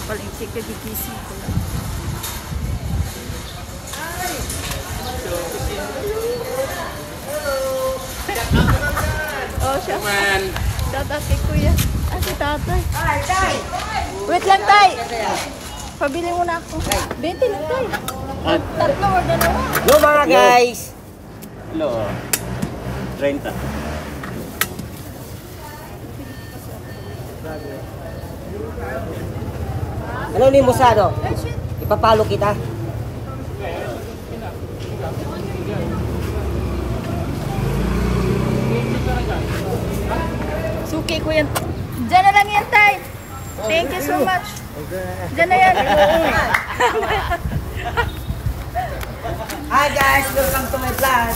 palengke, kagigising ko lang. Oh, siya. Shout out kay kuya. Ah, si tatay. Wait lang, tay. Pabili mo na ako. 20 lang, tay. Tatlo or dalawa. Hello mga guys. Hello. 30. Ano ni Musado? Ipapalo kita. Suki ko yan. Diyan na lang yan, tay. Thank you so much. Diyan na yan. Hi guys, welcome to my vlog.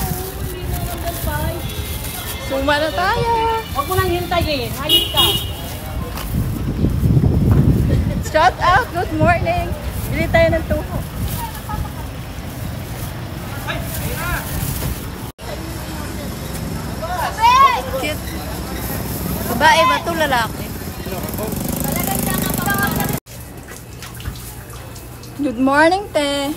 Suma na tayo. Huwag mo nang hintayin. Hayop ka. Shout out. Good morning. Bili tayo ng tuho. Cute. Babae ba ito? Lalaki? Good morning, te.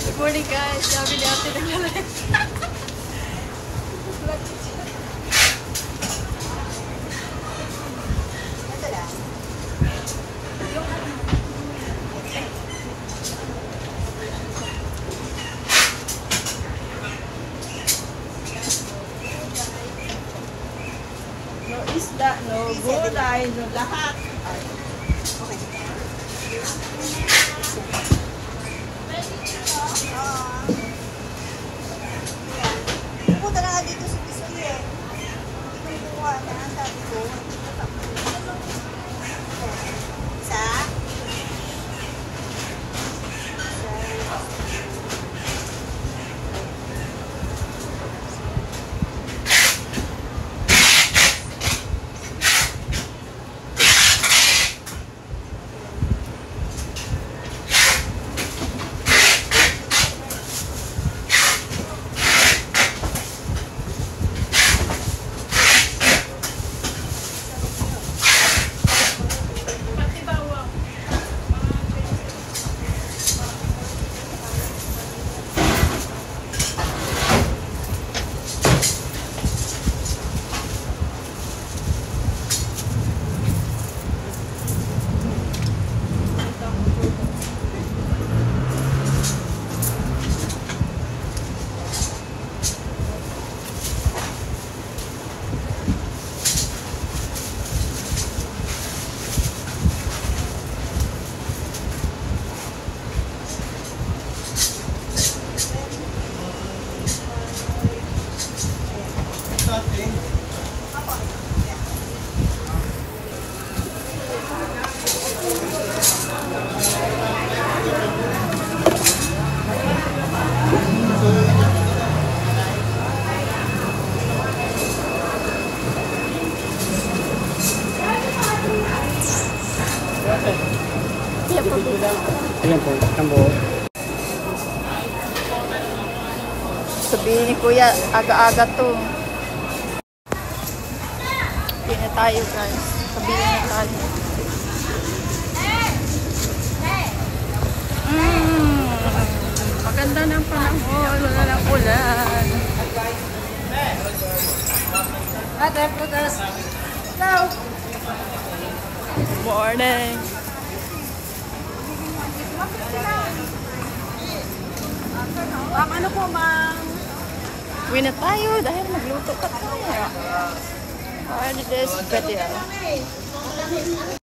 Good morning, guys. Sabi ni ate naglalay. No isda, no gulay, no lahat. Pupunta na nga dito sa Pisoy eh. May buwa na ang sabi ko. Isa? Ayan po, tambo. Sabihin ni kuya, aga-aga to. Sabihin na tayo, guys. Sabihin na tayo. Maganda ng panahon. Wala lang ulan. Ate, putas. Go! Good morning. Ma'am, ano po, ma'am? Uwi na tayo dahil magluto pa tayo. This video.